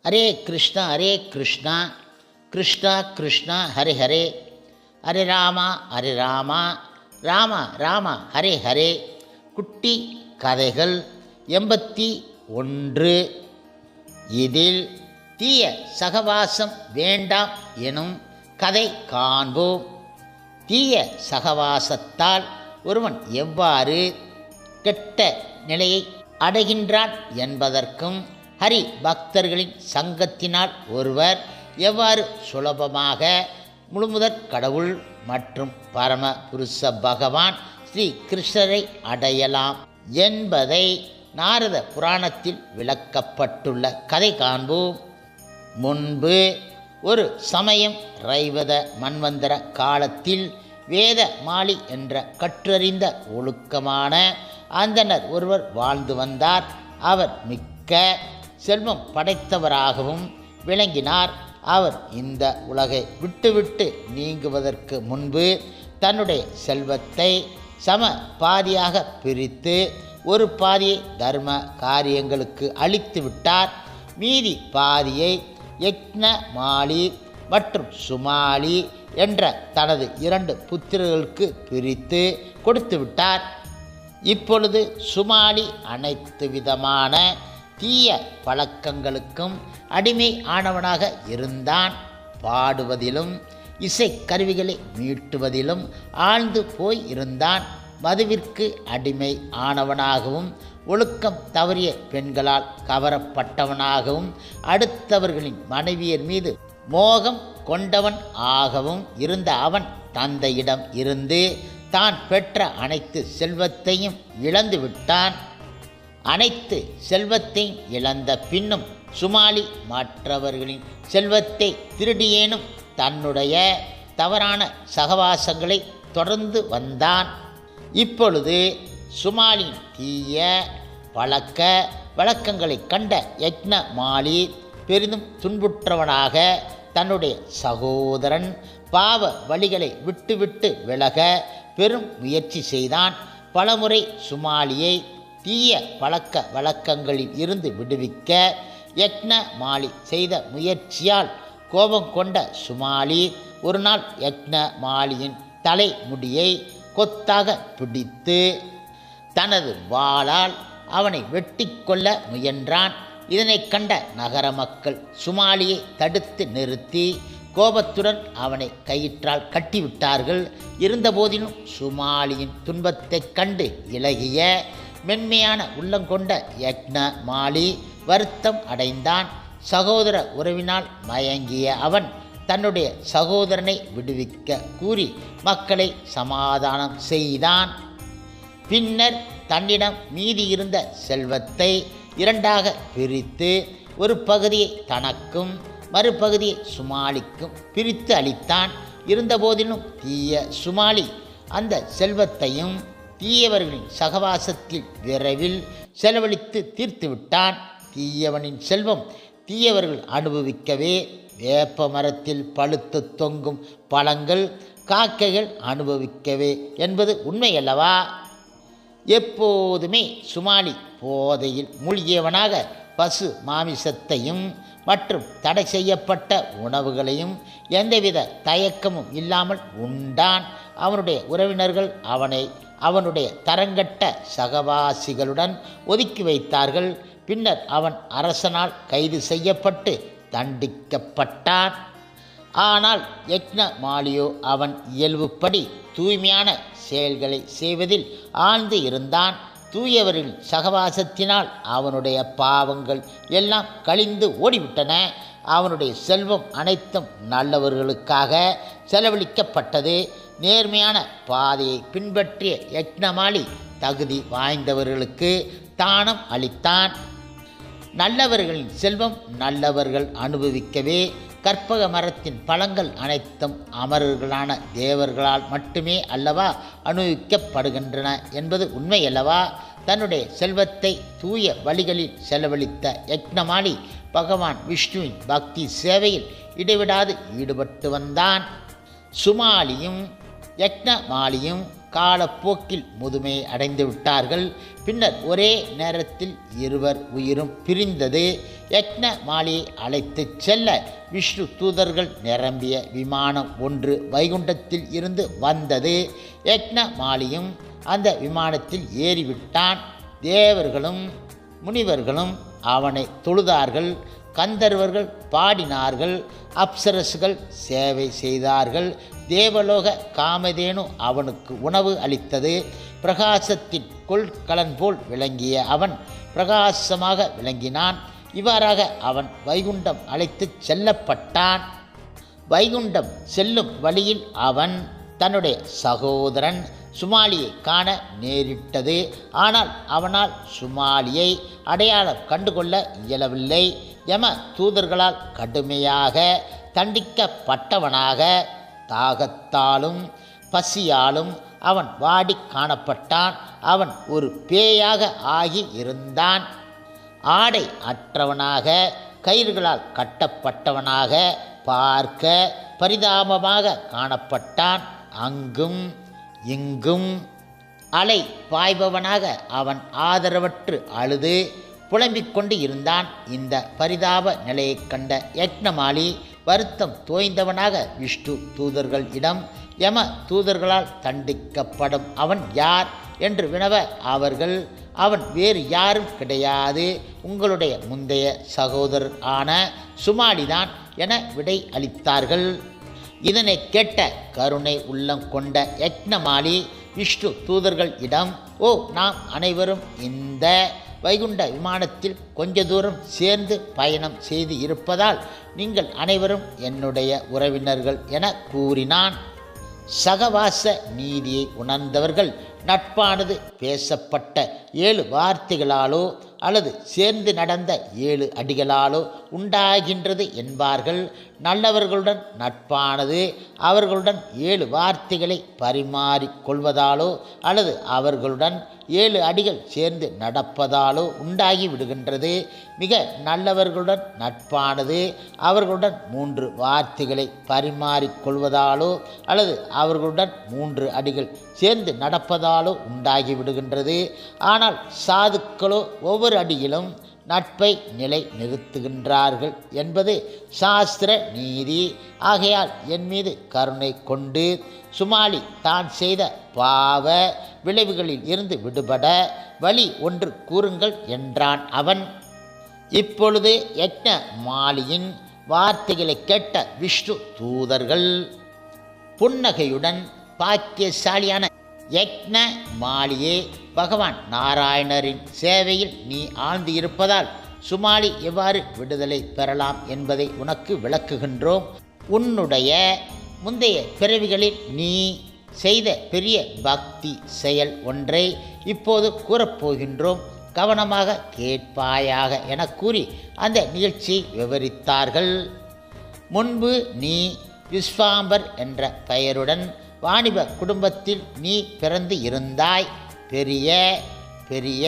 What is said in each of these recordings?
ஹரே கிருஷ்ணா கிருஷ்ணா கிருஷ்ணா ஹரே ஹரே ஹரே ராமா ராம ராம ஹரே ஹரே. குட்டி கதைகள் 81. இதில் தீய சகவாசம் வேண்டாம் எனும் கதை காண்போம். தீய சகவாசத்தால் ஒருவன் எவ்வாறு கெட்ட நிலையை அடைகின்றான் என்பதற்கும், ஹரி பக்தர்களின் சங்கத்தினால் ஒருவர் எவ்வாறு சுலபமாக முழுமுதற் கடவுள் மற்றும் பரம புருஷ பகவான் ஸ்ரீ கிருஷ்ணரை அடையலாம் என்பதை நாரத புராணத்தில் விளக்கப்பட்டுள்ள கதை காண்போம். முன்பு ஒரு சமயம் ரைவத மன்வந்தர காலத்தில் வேத மாலி என்ற கற்றறிந்த ஒழுக்கமான அந்தணர் ஒருவர் வாழ்ந்து வந்தார். அவர் மிக்க செல்வம் படைத்தவராகவும் விளங்கினார். அவர் இந்த உலகை விட்டுவிட்டு நீங்குவதற்கு முன்பு தன்னுடைய செல்வத்தை சம பாதியாக பிரித்து ஒரு பாதியை தர்ம காரியங்களுக்கு அளித்து விட்டார். மீதி பாதியை யக்ன மாலி மற்றும் சுமாலி என்ற தனது 2 புத்திரர்களுக்கு பிரித்து கொடுத்து விட்டார். இப்பொழுது சுமாலி அனைத்து விதமான தீய பழக்கங்களுக்கும் அடிமை ஆனவனாக இருந்தான். பாடுவதிலும் இசை கருவிகளை மீட்டுவதிலும் ஆழ்ந்து போய் இருந்தான். மதுவிற்கு அடிமை ஆனவனாகவும், ஒழுக்கம் தவறிய பெண்களால் கவரப்பட்டவனாகவும், அடுத்தவர்களின் மனைவியர் மீது மோகம் கொண்டவன் ஆகவும் இருந்த அவன் தந்தையிடம் இருந்து தான் பெற்ற அனைத்து செல்வத்தையும் இழந்து விட்டான். அனைத்து செல்வத்தையும் இழந்த பின்னும் சுமாலி மற்றவர்களின் செல்வத்தை திருடியேனும் தன்னுடைய தவறான சகவாசங்களை தொடர்ந்து வந்தான். இப்பொழுது சுமாலின் தீய பழக்க வழக்கங்களை கண்ட யக்ன மாலி பெரிதும் துன்புற்றவனாக தன்னுடைய சகோதரன் பாவ வழிகளை விட்டுவிட்டு விலக பெரும் முயற்சி செய்தான். பலமுறை சுமாலியை தீய பழக்க வழக்கங்களில் இருந்து விடுவிக்க யக்ன மாலி செய்த முயற்சியால் கோபம் கொண்ட சுமாலி ஒரு நாள் யக்ன மாலியின் தலைமுடியை கொத்தாக பிடித்து தனது வாளால் அவனை வெட்டி கொள்ள முயன்றான். இதனை கண்ட நகர மக்கள் சுமாலியை தடுத்து நிறுத்தி கோபத்துடன் அவனை கயிற்றால் கட்டிவிட்டார்கள். இருந்தபோதிலும் சுமாலியின் துன்பத்தைக் கண்டு இலகிய மென்மையான உள்ளங்கொண்ட யக்ன மாலி வருத்தம் அடைந்தான். சகோதர உறவினால் மயங்கிய அவன் தன்னுடைய சகோதரனை விடுவிக்க கூறி மக்களை சமாதானம் செய்தான். பின்னர் தன்னிடம் மீதி இருந்த செல்வத்தை 2ஆக பிரித்து ஒரு பகுதியை தனக்கும் மறுபகுதியை சுமாலிக்கும் பிரித்து அளித்தான். இருந்தபோதிலும் தீய சுமாலி அந்த செல்வத்தையும் தீயவர்களின் சகவாசத்தில் விரைவில் செலவழித்து தீர்த்துவிட்டான். தீயவனின் செல்வம் தீயவர்கள் அனுபவிக்கவே, வேப்ப மரத்தில் பழுத்து தொங்கும் பழங்கள் காக்கைகள் அனுபவிக்கவே என்பது உண்மையல்லவா? எப்போதுமே சுமாலி போதையில் மூழ்கியவனாக பசு மாமிசத்தையும் மற்றும் தடை செய்யப்பட்ட உணவுகளையும் எந்தவித தயக்கமும் இல்லாமல் உண்டான். அவனுடைய உறவினர்கள் அவனை அவனுடைய தரங்கட்ட சகவாசிகளுடன் ஒதுக்கி வைத்தார்கள். பின்னர் அவன் அரசனால் கைது செய்யப்பட்டு தண்டிக்கப்பட்டான். ஆனால் யக்ன மாலியோ அவன் இயல்புப்படி தூய்மையான செயல்களை செய்வதில் ஆழ்ந்து இருந்தான். தூயவரின் சகவாசத்தினால் அவனுடைய பாவங்கள் எல்லாம் கழிந்து ஓடிவிட்டன. அவனுடைய செல்வம் அனைத்தும் நல்லவர்களுக்காக செலவழிக்கப்பட்டது. நேர்மையான பாதையை பின்பற்றிய யக்னமாலி தகுதி வாய்ந்தவர்களுக்கு தானம் அளித்தான். நல்லவர்களின் செல்வம் நல்லவர்கள் அனுபவிக்கவே, கற்பக மரத்தின் பழங்கள் அனைத்தும் அமரர்களான தேவர்களால் மட்டுமே அல்லவா அனுபவிக்கப்படுகின்றன என்பது உண்மையல்லவா? தன்னுடைய செல்வத்தை தூய வழிகளில் செலவழித்த யக்னமாலி பகவான் விஷ்ணுவின் பக்தி சேவையில் இடைவிடாது ஈடுபட்டு வந்தான். சுமாலியும் யக்னமாலியும் காலப்போக்கில் முதுமையை அடைந்து விட்டார்கள். பின்னர் ஒரே நேரத்தில் இருவர் உயிரும் பிரிந்தது. யக்ஞ மாலியை அழைத்துச் செல்ல விஷ்ணு தூதர்கள் நிரம்பிய விமானம் ஒன்று வைகுண்டத்தில் இருந்து வந்தது. யக்ஞ மாலியும் அந்த விமானத்தில் ஏறிவிட்டான். தேவர்களும் முனிவர்களும் அவனை தொழுதார்கள். கந்தர்வர்கள் பாடினார்கள். அப்சரசுகள் சேவை செய்தார்கள். தேவலோக காமதேனு அவனுக்கு உணவு அளித்தது. பிரகாசத்தின் கொள்கலன் போல் விளங்கிய அவன் பிரகாசமாக விளங்கினான். இவ்வாறாக அவன் வைகுண்டம் அழைத்துச் செல்லப்பட்டான். வைகுண்டம் செல்லும் வழியில் அவன் தன்னுடைய சகோதரன் சுமாலியை காண நேரிட்டது. ஆனால் அவனால் சுமாலியை அடையாளம் கண்டுகொள்ள இயலவில்லை. யம தூதர்களால் கடுமையாக தண்டிக்கப்பட்டவனாக தாகத்தாலும் பசியாலும் அவன் வாடி காணப்பட்டான். அவன் ஒரு பேயாக ஆகி இருந்தான். ஆடை அற்றவனாக கயிறுகளால் கட்டப்பட்டவனாக பார்க்க பரிதாபமாக காணப்பட்டான். அங்கும் இங்கும் அலை பாய்பவனாக அவன் ஆதரவற்று அழுது புலம்பிக் கொண்டு இருந்தான். இந்த பரிதாப நிலையைக் கண்ட யக்ஞமாலி வருத்தம் தோய்ந்தவனாக விஷ்ணு தூதர்கள் இடம் யம தூதர்களால் தண்டிக்கப்படும் அவன் யார் என்று வினவ அவர்கள், அவன் வேறு யாரும் கிடையாது, உங்களுடைய முந்தைய சகோதரர் ஆன சுமாலிதான் என விடை அளித்தார்கள். இதனை கேட்ட கருணை உள்ளம் கொண்ட யக்ஞமாலி விஷ்ணு தூதர்கள் இடம், ஓ, நாம் அனைவரும் இந்த வைகுண்ட விமானத்தில் கொஞ்ச தூரம் சேர்ந்து பயணம் செய்து இருப்பதால் நீங்கள் அனைவரும் என்னுடைய உறவினர்கள் என கூறினான். சகவாச நீதியை உணர்ந்தவர்கள் நட்பானது பேசப்பட்ட 7 வார்த்தைகளாலோ அல்லது சேர்ந்து நடந்த 7 அடிகளாலோ உண்டாகின்றது என்பார்கள். நல்லவர்களுடன் நட்பானது அவர்களுடன் 7 வார்த்தைகளை பரிமாறிக்கொள்வதாலோ அல்லது அவர்களுடன் 7 அடிகள் சேர்ந்து நடப்பதாலோ உண்டாகி விடுகின்றது. மிக நல்லவர்களுடன் நட்பானது அவர்களுடன் 3 வார்த்தைகளை பரிமாறிக்கொள்வதாலோ அல்லது அவர்களுடன் 3 அடிகள் சேர்ந்து நடப்பதாலோ உண்டாகி விடுகின்றது. ஆனால் சாதுக்களோ ஒவ்வொரு அடியிலும் நட்பை நிலை நிறுத்துகின்றார்கள் என்பது சாஸ்திர நீதி. ஆகையால் என் மீது கருணை கொண்டு சுமாலி தான் செய்த பாவ விளைவுகளில் இருந்து விடுபட வழி ஒன்று கூறுங்கள் என்றான் அவன். இப்பொழுது யக்ஞ மாலியின் வார்த்தைகளை கேட்ட விஷ்ணு தூதர்கள் புன்னகையுடன், பாக்கியசாலியான யக்ஞ மாலியே, பகவான் நாராயணரின் சேவையில் நீ ஆழ்ந்து இருப்பதால் சுமாலி எவ்வாறு விடுதலை பெறலாம் என்பதை உனக்கு விளக்குகின்றோம். உன்னுடைய முந்தைய பிறவிகளில் நீ செய்த பெரிய பக்தி செயல் ஒன்றை இப்போது கூறப்போகின்றோம், கவனமாக கேட்பாயாக என கூறி அந்த நிகழ்ச்சியை விவரித்தார்கள். முன்பு நீ விஸ்வாம்பர் என்ற பெயருடன் வாணிப குடும்பத்தில் நீ பிறந்து இருந்தாய். பெரிய பெரிய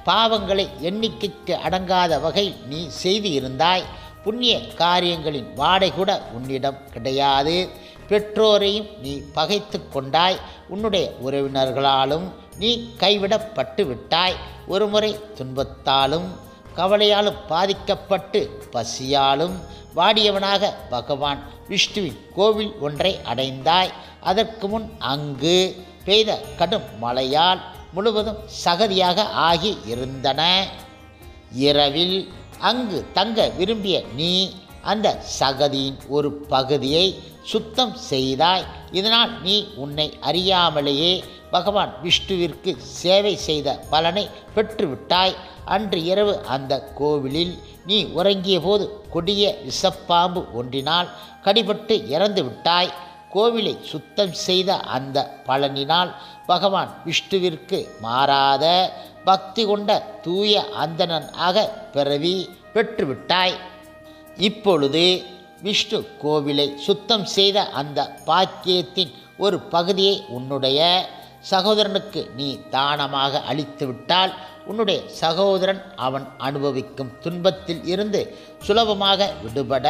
பாவங்களை எண்ணிக்கைக்கு அடங்காத வகை நீ செய்து இருந்தாய். புண்ணிய காரியங்களின் வாடை கூட உன்னிடம் கிடையாது. பெற்றோரையும் நீ பகைத்து கொண்டாய். உன்னுடைய உறவினர்களாலும் நீ கைவிடப்பட்டு விட்டாய். ஒருமுறை துன்பத்தாலும் கவலையாலும் பாதிக்கப்பட்டு பசியாலும் வாடியவனாக பகவான் விஷ்ணுவின் கோவில் ஒன்றை அடைந்தாய். அதற்கு முன் அங்கு பெய்த கடும் மழையால் முழுவதும் சகதியாக ஆகி இருந்தன. இரவில் அங்கு தங்க விரும்பிய நீ அந்த சகதியின் ஒரு பகுதியை சுத்தம் செய்தாய். இதனால் நீ உன்னை அறியாமலேயே பகவான் விஷ்ணுவிற்கு சேவை செய்த பலனை பெற்றுவிட்டாய். அன்று இரவு அந்த கோவிலில் நீ உறங்கிய போது கொடிய விஷப்பாம்பு ஒன்றினால் கடிபட்டு இறந்து விட்டாய். கோவிலை சுத்தம் செய்த அந்த பலனினால் பகவான் விஷ்ணுவிற்கு மாறாத பக்தி கொண்ட தூய அந்தணன் ஆக பிறவி பெற்றுவிட்டாய். இப்பொழுது விஷ்ணு கோவிலை சுத்தம் செய்த அந்த பாக்கியத்தின் ஒரு பகுதியை உன்னுடைய சகோதரனுக்கு நீ தானமாக அளித்து விட்டால் உன்னுடைய சகோதரன் அவன் அனுபவிக்கும் துன்பத்தில் இருந்து சுலபமாக விடுபட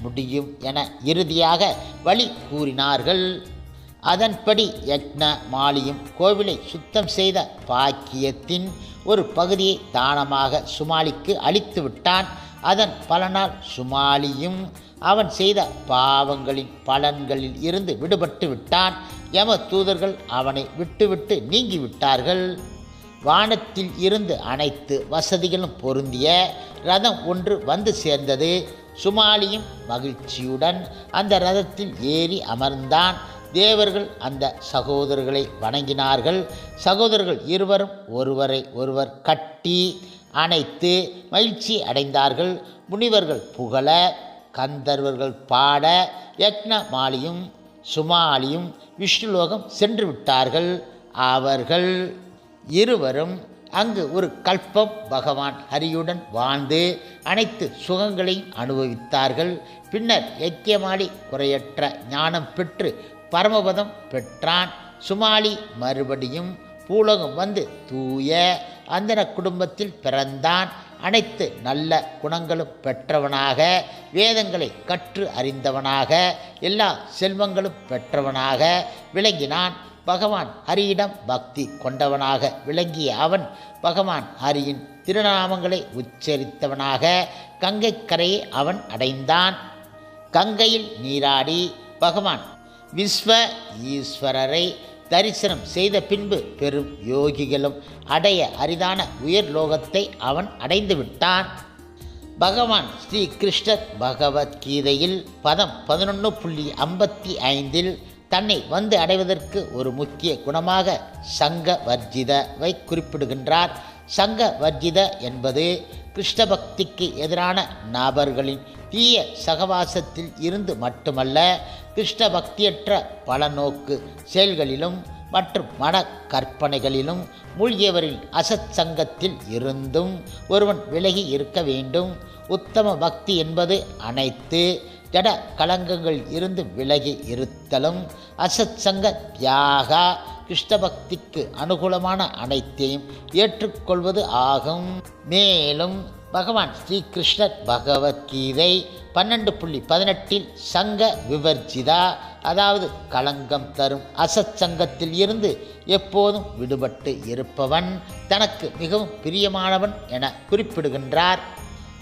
முடியும் என இறுதியாக வழி கூறினார்கள். அதன்படி யக்ன மாலியும் கோவிலை சுத்தம் செய்த பாக்கியத்தின் ஒரு பகுதியை தானமாக சுமாலிக்கு அளித்து விட்டான். அதன் பலனால் சுமாலியும் அவன் செய்த பாவங்களின் பலன்களில் இருந்து விடுபட்டு விட்டான். யம தூதர்கள் அவனை விட்டுவிட்டு நீங்கிவிட்டார்கள். வானத்தில் இருந்து அனைத்து வசதிகளும் பொருந்திய ரதம் ஒன்று வந்து சேர்ந்தது. சுமாலியும் மகிழ்ச்சியுடன் அந்த ரதத்தில் ஏறி அமர்ந்தான். தேவர்கள் அந்த சகோதரர்களை வணங்கினார்கள். சகோதரர்கள் இருவரும் ஒருவரை ஒருவர் கட்டி அணைத்து மகிழ்ச்சி அடைந்தார்கள். முனிவர்கள் புகழ, கந்தர்வர்கள் பாட, யக்ன மாலியும் சுமாலியும் விஷ்ணுலோகம் சென்று விட்டார்கள். அவர்கள் இருவரும் அங்கு ஒரு கல்பம் பகவான் ஹரியுடன் வாழ்ந்து அனைத்து சுகங்களையும் அனுபவித்தார்கள். பின்னர் யக்ஞமாலி குறையற்ற ஞானம் பெற்று பரமபதம் பெற்றான். சுமாலி மறுபடியும் பூலோகம் வந்து தூய அந்தன குடும்பத்தில் பிறந்தான். அனைத்து நல்ல குணங்களும் பெற்றவனாக, வேதங்களை கற்று அறிந்தவனாக, எல்லா செல்வங்களும் பெற்றவனாக விளங்கினான். பகவான் ஹரியிடம் பக்தி கொண்டவனாக விளங்கிய அவன் பகவான் ஹரியின் திருநாமங்களை உச்சரித்தவனாக கங்கை கரையை அவன் அடைந்தான். கங்கையில் நீராடி பகவான் விஸ்வ ஈஸ்வரரை தரிசனம் செய்த பின்பு பெரும் யோகிகளும் அடைய அரிதான உயர் லோகத்தை அவன் அடைந்து விட்டான். பகவான் ஸ்ரீ கிருஷ்ணர் பகவத்கீதையில் பதம் 11.55 தன்னை வந்து அடைவதற்கு ஒரு முக்கிய குணமாக சங்க வர்ஜிதவை குறிப்பிடுகின்றார். சங்க வர்ஜித என்பது கிருஷ்ண பக்திக்கு எதிரான நபர்களின் தீய சகவாசத்தில் இருந்து மட்டுமல்ல, கிருஷ்ண பக்தியற்ற பலநோக்கு செயல்களிலும் மற்றும் மன கற்பனைகளிலும் மூழ்கியவரின் அசத் சங்கத்தில் இருந்தும் ஒருவன் விலகி இருக்க வேண்டும். உத்தம பக்தி என்பது அனைத்து ஜட கலங்கங்கள் இருந்து விலகி இருத்தலும், அசத் சங்க தியாகா கிருஷ்ண பக்திக்கு அனுகூலமான அனைத்தையும் ஏற்றுக்கொள்வது ஆகும். மேலும் பகவான் ஸ்ரீ கிருஷ்ணர் பகவத்கீதை 12.18 சங்க விவர்ஜிதா, அதாவது களங்கம் தரும் அசத் சங்கத்தில் இருந்து எப்போதும் விடுபட்டு இருப்பவன் தனக்கு மிகவும் பிரியமானவன் என குறிப்பிடுகின்றார்.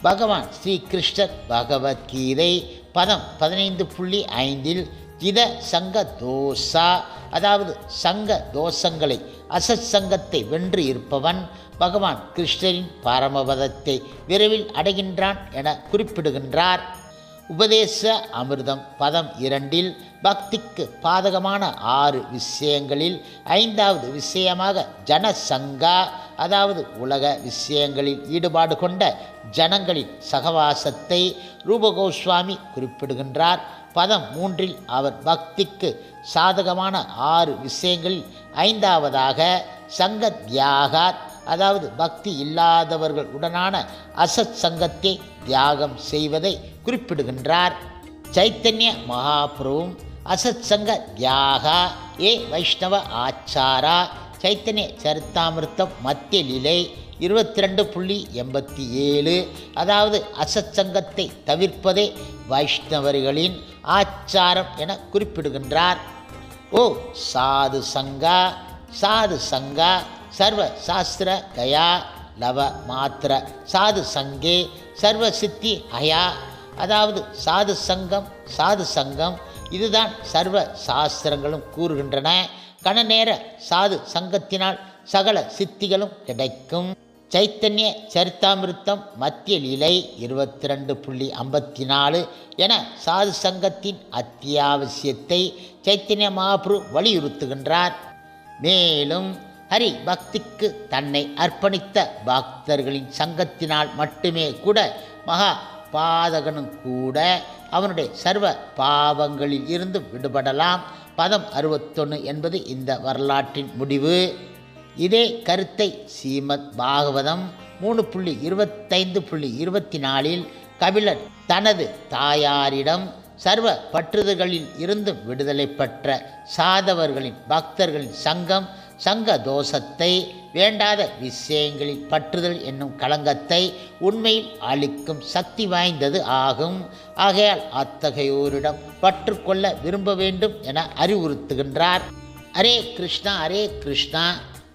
பகவான் ஸ்ரீ கிருஷ்ணர் பகவத்கீதை பதம் 15.5 ஜித சங்க தோசா, அதாவது சங்க தோஷங்களை அசத் சங்கத்தை வென்று இருப்பவன் பகவான் கிருஷ்ணரின் பரமபதத்தை விரைவில் அடைகின்றான் என குறிப்பிடுகின்றார். உபதேச அமிர்தம் பதம் 2 பக்திக்கு பாதகமான 6 விஷயங்களில் 5வது விஷயமாக ஜனசங்கா, அதாவது உலக விஷயங்களில் ஈடுபாடு கொண்ட ஜனங்களின் சகவாசத்தை ரூபகோஸ்வாமி குறிப்பிடுகின்றார். பதம் 3 அவர் பக்திக்கு சாதகமான 6 விஷயங்களில் 5வதாக சங்க தியாகாத், அதாவது பக்தி இல்லாதவர்கள் உடனான அசத் சங்கத்தை தியாகம் செய்வதை குறிப்பிடுகின்றார். சைத்தன்ய மகாபிரபுவும் அசத் சங்க தியாகா ஏ வைஷ்ணவ ஆச்சாரா சைத்தன்ய சரித்தாமிர்த்தம் மத்திய லீலை 22.87, அதாவது அசத் சங்கத்தை தவிர்ப்பதே வைஷ்ணவர்களின் ஆச்சாரம் என குறிப்பிடுகின்றார். ஓ சாது சங்கா, சாது சங்கா சர்வ சாஸ்திர கயா லவ மாத்திர சாது சங்கே சர்வ சித்தி அயா, அதாவது சாது சங்கம் இதுதான் சர்வ சாஸ்திரங்களும் கூறுகின்றன. கணநேர சாது சங்கத்தினால் சகல சித்திகளும் கிடைக்கும். சைத்தன்ய சரித்தாமிர்த்தம் மத்திய லீலை 22.54 என சாது சங்கத்தின் அத்தியாவசியத்தை சைத்தன்ய மகாபிரபு வலியுறுத்துகின்றார். மேலும் ஹரி பக்திக்கு தன்னை அர்ப்பணித்த பக்தர்களின் சங்கத்தினால் மட்டுமே கூட மகா பாதகனும் கூட அவனுடைய சர்வ பாவங்களில் இருந்து விடுபடலாம். பதம் 61 என்பது இந்த வரலாற்றின் முடிவு. இதே கருத்தை ஸ்ரீமத் பாகவதம் 3.25.24 கபிலர் தனது தாயாரிடம் சர்வ பற்றுதல்களில் இருந்து விடுதலை பெற்ற சாதவர்களின் பக்தர்களின் சங்கம் சங்க தோஷத்தை, வேண்டாத விஷயங்களில் பற்றுதல் என்னும் களங்கத்தை உண்மையில் அளிக்கும் சக்தி வாய்ந்தது ஆகும். ஆகையால் அத்தகையோரிடம் பற்று கொள்ள விரும்ப வேண்டும் என அறிவுறுத்துகின்றார். ஹரே கிருஷ்ணா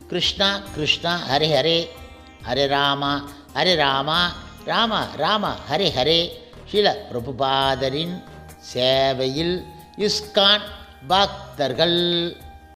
கிருஷ்ணா கிருஷ்ணா ஹரே ஹரே, ஹரே ராமா ராம ராம ஹரே ஹரே. ஸ்ரீல பிரபுபாதரின் சேவையில் இஸ்கான் பக்தர்கள்.